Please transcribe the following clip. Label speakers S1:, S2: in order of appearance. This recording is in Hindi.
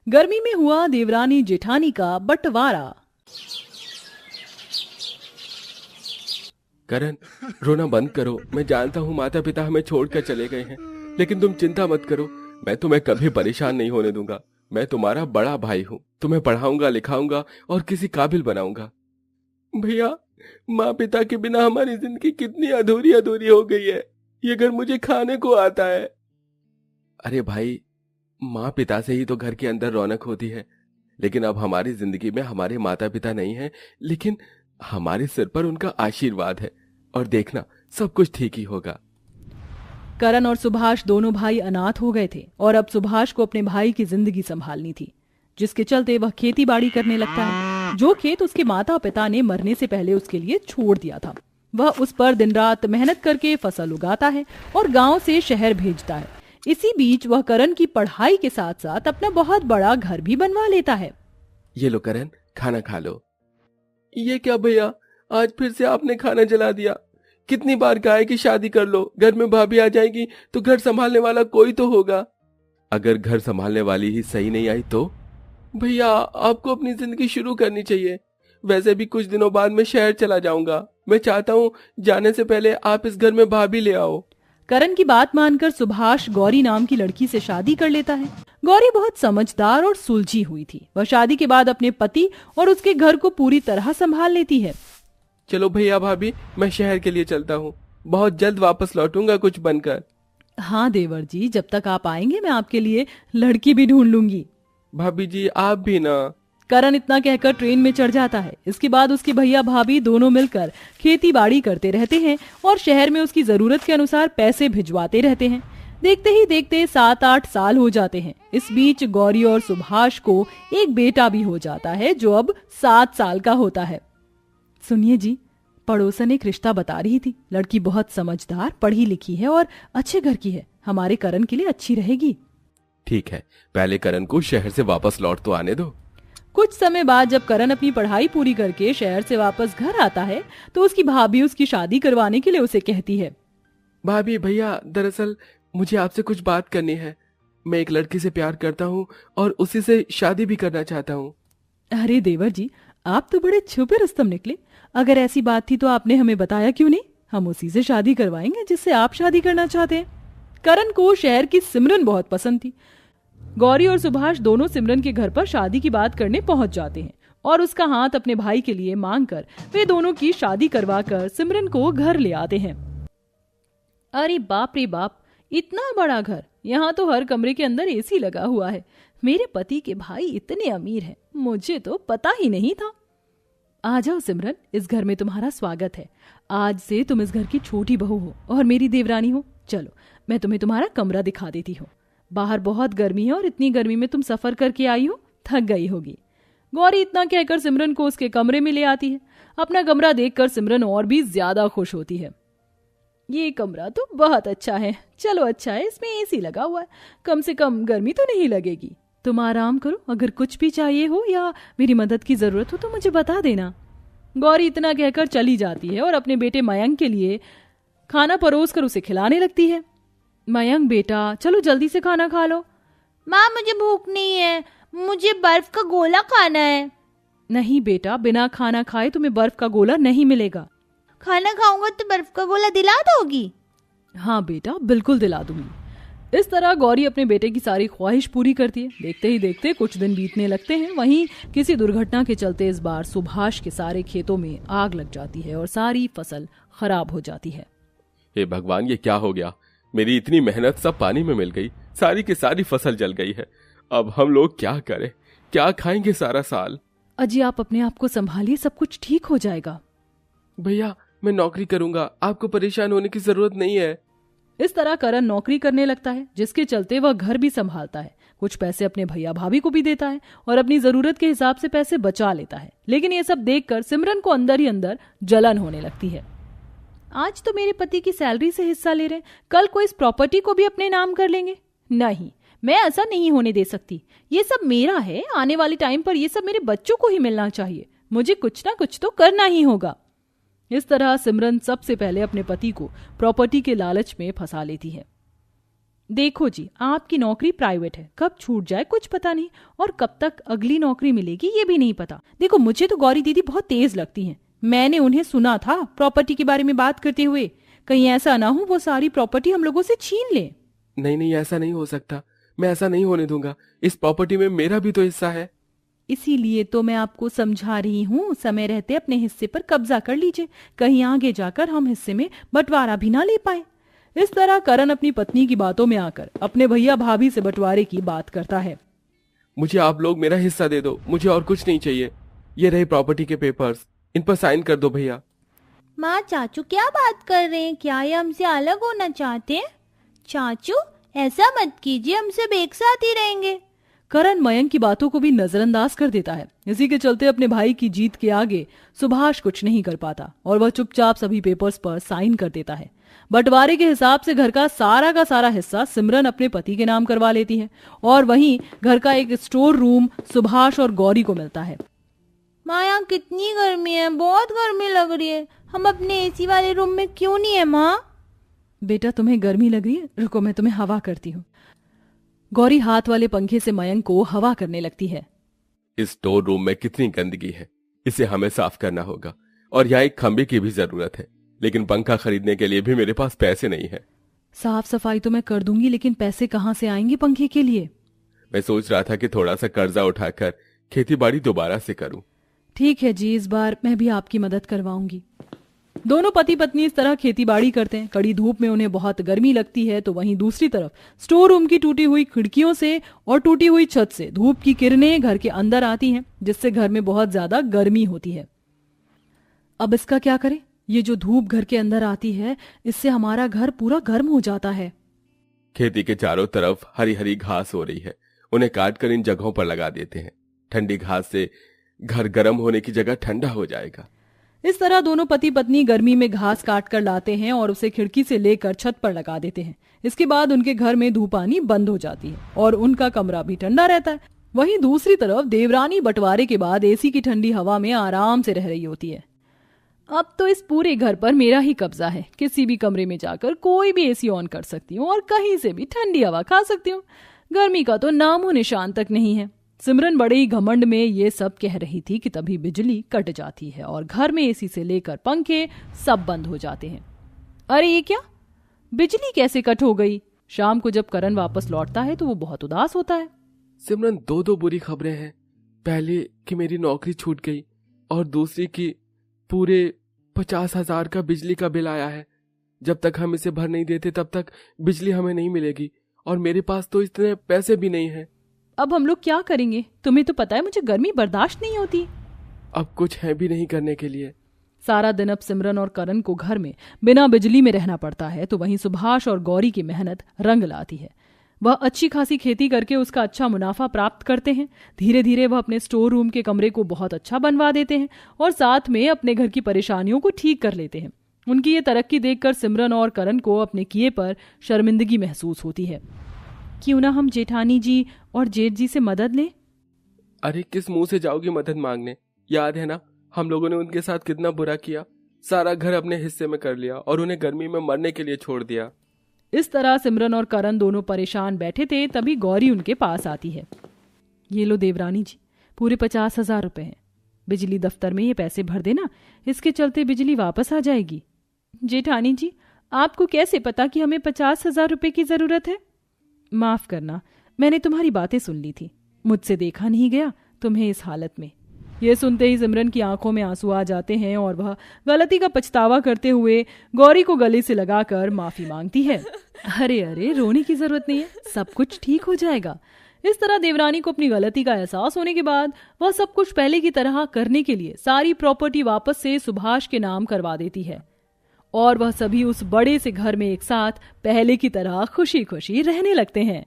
S1: गर्मी में हुआ देवरानी जेठानी का बंटवारा।
S2: करण, रोना बंद करो। मैं जानता हूँ माता पिता हमें छोड़कर चले गए हैं, लेकिन तुम चिंता मत करो। मैं तुम्हें कभी परेशान नहीं होने दूंगा। मैं तुम्हारा बड़ा भाई हूँ। तुम्हें पढ़ाऊंगा, लिखाऊंगा और किसी काबिल बनाऊंगा। भैया, माँ पिता के बिना हमारी जिंदगी कितनी अधूरी अधूरी हो गई है। ये घर मुझे खाने को आता है। अरे भाई, माँ पिता से ही तो घर के अंदर रौनक होती है। लेकिन अब हमारी जिंदगी में हमारे माता पिता नहीं है, लेकिन हमारे सिर पर उनका आशीर्वाद है। और देखना, सब कुछ ठीक ही होगा।
S1: करण और सुभाष दोनों भाई अनाथ हो गए थे और अब सुभाष को अपने भाई की जिंदगी संभालनी थी, जिसके चलते वह खेती बाड़ी करने लगता है। जो खेत उसके माता पिता ने मरने से पहले उसके लिए छोड़ दिया था, वह उस पर दिन रात मेहनत करके फसल उगाता है और गांव से शहर भेजता है। इसी बीच वह करण की पढ़ाई के साथ साथ अपना बहुत बड़ा घर भी बनवा लेता है।
S2: ये लो करण, खाना खा लो। ये क्या भैया, आज फिर से आपने खाना जला दिया। कितनी बार कहा है कि शादी कर लो, घर में भाभी आ जाएगी तो घर संभालने वाला कोई तो होगा। अगर घर संभालने वाली ही सही नहीं आई तो? भैया, आपको अपनी जिंदगी शुरू करनी चाहिए। वैसे भी कुछ दिनों बाद मैं शहर चला जाऊंगा। मैं चाहता हूँ जाने से पहले आप इस घर में भाभी ले आओ।
S1: करण की बात मानकर सुभाष गौरी नाम की लड़की से शादी कर लेता है। गौरी बहुत समझदार और सुलझी हुई थी। वह शादी के बाद अपने पति और उसके घर को पूरी तरह संभाल लेती है।
S2: चलो भैया भाभी, मैं शहर के लिए चलता हूँ। बहुत जल्द वापस लौटूंगा कुछ बनकर।
S1: हाँ देवर जी, जब तक आप आएंगे मैं आपके लिए लड़की भी ढूंढ लूंगी।
S2: भाभी जी, आप भी ना।
S1: करण इतना कहकर ट्रेन में चढ़ जाता है। इसके बाद उसके भैया भाभी दोनों मिलकर खेती बाड़ी करते रहते हैं और शहर में उसकी जरूरत के अनुसार पैसे भिजवाते रहते हैं। देखते ही देखते 7-8 साल हो जाते हैं। इस बीच गौरी और सुभाष को एक बेटा भी हो जाता है, जो अब 7 साल का होता है। सुनिए जी, पड़ोसन एक रिश्ता बता रही थी। लड़की बहुत समझदार, पढ़ी लिखी है और अच्छे घर की है। हमारे करण के लिए अच्छी रहेगी।
S2: ठीक है, पहले करण को शहर से वापस लौट तो आने दो।
S1: कुछ समय बाद जब करण अपनी पढ़ाई पूरी करके शहर से वापस घर आता है तो उसकी भाभी उसकी शादी करवाने के लिए उसे कहती है।
S2: भाभी भैया, दरअसल मुझे आपसे कुछ बात करनी है। मैं एक लड़की से प्यार करता हूँ और उसी से शादी भी करना चाहता हूँ।
S1: अरे देवर जी, आप तो बड़े छुपे रुस्तम निकले। अगर ऐसी बात थी तो आपने हमें बताया क्यों नहीं? हम उसी से शादी करवाएंगे जिससे आप शादी करना चाहते हैं। करण को शहर की सिमरन बहुत पसंद थी। गौरी और सुभाष दोनों सिमरन के घर पर शादी की बात करने पहुंच जाते हैं और उसका हाथ अपने भाई के लिए मांगकर वे दोनों की शादी करवाकर सिमरन को घर ले आते हैं। अरे बाप रे बाप, इतना बड़ा घर! यहाँ तो हर कमरे के अंदर एसी लगा हुआ है। मेरे पति के भाई इतने अमीर हैं, मुझे तो पता ही नहीं था। आ जाओ सिमरन, इस घर में तुम्हारा स्वागत है। आज से तुम इस घर की छोटी बहू हो और मेरी देवरानी हो। चलो, मैं तुम्हें तुम्हारा कमरा दिखा देती हूँ। बाहर बहुत गर्मी है और इतनी गर्मी में तुम सफर करके आई हो, थक गई होगी। गौरी इतना कहकर सिमरन को उसके कमरे में ले आती है। अपना कमरा देखकर सिमरन और भी ज्यादा खुश होती है। ये कमरा तो बहुत अच्छा है। चलो अच्छा है, इसमें एसी लगा हुआ है, कम से कम गर्मी तो नहीं लगेगी। तुम आराम करो, अगर कुछ भी चाहिए हो या मेरी मदद की जरूरत हो तो मुझे बता देना। गौरी इतना कहकर चली जाती है और अपने बेटे मयंक के लिए खाना परोस कर उसे खिलाने लगती है। मयंक बेटा, चलो जल्दी से खाना खा लो।
S3: माँ, मुझे भूख नहीं है, मुझे बर्फ का गोला खाना है।
S1: नहीं बेटा, बिना खाना खाए तुम्हें बर्फ का गोला नहीं मिलेगा।
S3: खाना खाऊंगा तो बर्फ का गोला दिला दोगी?
S1: हाँ बेटा, बिल्कुल दिला दूंगी। इस तरह गौरी अपने बेटे की सारी ख्वाहिश पूरी करती है। देखते ही देखते कुछ दिन बीतने लगते हैं। वहीं किसी दुर्घटना के चलते इस बार सुभाष के सारे खेतों में आग लग जाती है और सारी फसल खराब हो जाती है।
S2: हे भगवान, ये क्या हो गया? मेरी इतनी मेहनत सब पानी में मिल गई। सारी की सारी फसल जल गई है। अब हम लोग क्या करें? क्या खाएंगे सारा साल?
S1: अजी, आप अपने आप को संभालिए, सब कुछ ठीक हो जाएगा।
S2: भैया, मैं नौकरी करूंगा, आपको परेशान होने की जरूरत नहीं है।
S1: इस तरह करण नौकरी करने लगता है, जिसके चलते वह घर भी संभालता है। कुछ पैसे अपने भैया भाभी को भी देता है और अपनी जरूरत के हिसाब से पैसे बचा लेता है। लेकिन ये सब देखकर सिमरन को अंदर ही अंदर जलन होने लगती है। आज तो मेरे पति की सैलरी से हिस्सा ले रहे हैं, कल को इस प्रॉपर्टी को भी अपने नाम कर लेंगे। नहीं, मैं ऐसा नहीं होने दे सकती। ये सब मेरा है, आने वाले टाइम पर ये सब मेरे बच्चों को ही मिलना चाहिए। मुझे कुछ ना कुछ तो करना ही होगा। इस तरह सिमरन सबसे पहले अपने पति को प्रॉपर्टी के लालच में फंसा लेती है। देखो जी, आपकी नौकरी प्राइवेट है, कब छूट जाए कुछ पता नहीं, और कब तक अगली नौकरी मिलेगी ये भी नहीं पता। देखो, मुझे तो गौरी दीदी बहुत तेज लगती हैं। मैंने उन्हें सुना था प्रॉपर्टी के बारे में बात करते हुए। कहीं ऐसा ना हो वो सारी प्रॉपर्टी हम लोगों से छीन ले।
S2: नहीं, ऐसा नहीं हो सकता। मैं ऐसा नहीं होने दूंगा। इस प्रॉपर्टी में मेरा भी तो हिस्सा है।
S1: इसीलिए तो मैं आपको समझा रही हूँ, समय रहते अपने हिस्से पर कब्जा कर लीजिए, कहीं आगे जाकर हम हिस्से में बंटवारा भी ना ले पाए। इस तरह करण अपनी पत्नी की बातों में आकर अपने भैया भाभी से बंटवारे की बात करता है।
S2: मुझे आप लोग मेरा हिस्सा दे दो, मुझे और कुछ नहीं चाहिए। ये रहे प्रॉपर्टी के पेपर्स, इन पर साइन कर दो भैया।
S3: माँ, चाचू क्या बात कर रहे हैं? क्या ये हमसे अलग होना चाहते हैं? चाचू, ऐसा मत कीजिए, हम सब एक साथ ही रहेंगे।
S1: करण मयंक की बातों को भी नजरअंदाज कर देता है। इसी के चलते अपने भाई की जीत के आगे सुभाष कुछ नहीं कर पाता और वह चुपचाप सभी पेपर्स पर साइन कर देता है। बंटवारे के हिसाब से घर का सारा हिस्सा सिमरन अपने पति के नाम करवा लेती है और वहीं घर का एक स्टोर रूम सुभाष और गौरी को मिलता है।
S3: माँ, यहाँ कितनी गर्मी है, बहुत गर्मी लग रही है। हम अपने एसी वाले रूम में क्यों नहीं है माँ?
S1: बेटा, तुम्हें गर्मी लग रही है? रुको, मैं तुम्हें हवा करती हूँ। गौरी हाथ वाले पंखे से मयंक को हवा करने लगती है।
S2: इस स्टोर रूम में कितनी गंदगी है, इसे हमें साफ करना होगा। और यहाँ एक खंबे की भी जरूरत है, लेकिन पंखा खरीदने के लिए भी मेरे पास पैसे नहीं है।
S1: साफ सफाई तो मैं कर दूंगी, लेकिन पैसे कहाँ से आएंगे पंखे के लिए?
S2: मैं सोच रहा था कि थोड़ा सा कर्जा उठाकर खेती बाड़ी दोबारा से करूं।
S1: ठीक है जी, इस बार मैं भी आपकी मदद करवाऊंगी। दोनों पति पत्नी इस तरह खेती बाड़ी करते हैं। कड़ी धूप में उन्हें बहुत गर्मी लगती है, तो वहीं दूसरी तरफ स्टोर रूम की टूटी हुई खिड़कियों से और टूटी हुई छत से धूप की किरणें घर के अंदर आती हैं, जिससे घर में बहुत ज्यादा गर्मी होती है। अब इसका क्या करें? ये जो धूप घर के अंदर आती है, इससे हमारा घर पूरा गर्म हो जाता है।
S2: खेती के चारों तरफ हरी हरी घास हो रही है, उन्हें काट कर इन जगहों पर लगा देते हैं। ठंडी घास से घर गर्म होने की जगह ठंडा हो जाएगा।
S1: इस तरह दोनों पति पत्नी गर्मी में घास काट कर लाते हैं और उसे खिड़की से लेकर छत पर लगा देते हैं। इसके बाद उनके घर में धूप आनी बंद हो जाती है और उनका कमरा भी ठंडा रहता है। वहीं दूसरी तरफ देवरानी बंटवारे के बाद एसी की ठंडी हवा में आराम से रह रही होती है। अब तो इस पूरे घर पर मेरा ही कब्जा है। किसी भी कमरे में जाकर कोई भी एसी ऑन कर सकती हूँ और कहीं से भी ठंडी हवा खा सकती हूँ। गर्मी का तो नामो निशान तक नहीं है। सिमरन बड़े ही घमंड में ये सब कह रही थी कि तभी बिजली कट जाती है और घर में एसी से लेकर पंखे सब बंद हो जाते हैं। अरे ये क्या, बिजली कैसे कट हो गई? शाम को जब करण वापस लौटता है तो वो बहुत उदास होता है।
S2: सिमरन, दो बुरी खबरें हैं। पहली कि मेरी नौकरी छूट गई और दूसरी कि पूरे 50,000 का बिजली का बिल आया है। जब तक हम इसे भर नहीं देते तब तक बिजली हमें नहीं मिलेगी और मेरे पास तो इतने पैसे भी नहीं हैं।
S1: अब हम लोग क्या करेंगे? तुम्हें तो पता है मुझे गर्मी बर्दाश्त नहीं होती।
S2: अब कुछ है भी नहीं करने के लिए।
S1: सारा दिन अब सिमरन और करण को घर में बिना बिजली में रहना पड़ता है, तो वहीं सुभाष और गौरी की मेहनत रंग लाती है। वह अच्छी खासी खेती करके उसका अच्छा मुनाफा प्राप्त करते हैं। धीरे धीरे वह अपने स्टोर रूम के कमरे को बहुत अच्छा बनवा देते हैं और साथ में अपने घर की परेशानियों को ठीक कर लेते हैं। उनकी ये तरक्की देखकर सिमरन और करण को अपने किए पर शर्मिंदगी महसूस होती है। क्यों ना हम जेठानी जी और जेठ जी से मदद लें?
S2: अरे किस मुंह से जाओगी मदद मांगने? याद है ना, हम लोगों ने उनके साथ कितना बुरा किया। सारा घर अपने हिस्से में कर लिया और उन्हें गर्मी में मरने के लिए छोड़ दिया।
S1: इस तरह सिमरन और करण दोनों परेशान बैठे थे, तभी गौरी उनके पास आती है। ये लो देवरानी जी, पूरे 50,000 रुपए हैं। बिजली दफ्तर में ये पैसे भर देना, इसके चलते बिजली वापस आ जाएगी। जेठानी जी, आपको कैसे पता कि हमें 50,000 रुपए की जरूरत है? माफ करना, मैंने तुम्हारी बातें सुन ली थी, मुझसे देखा नहीं गया तुम्हें इस हालत में। ये सुनते ही सिमरन की आंखों में आंसू आ जाते हैं और वह गलती का पछतावा करते हुए गौरी को गले से लगाकर माफी मांगती है। अरे अरे, रोने की जरूरत नहीं है, सब कुछ ठीक हो जाएगा। इस तरह देवरानी को अपनी गलती का एहसास होने के बाद वह सब कुछ पहले की तरह करने के लिए सारी प्रॉपर्टी वापस से सुभाष के नाम करवा देती है और वह सभी उस बड़े से घर में एक साथ पहले की तरह खुशी खुशी रहने लगते हैं।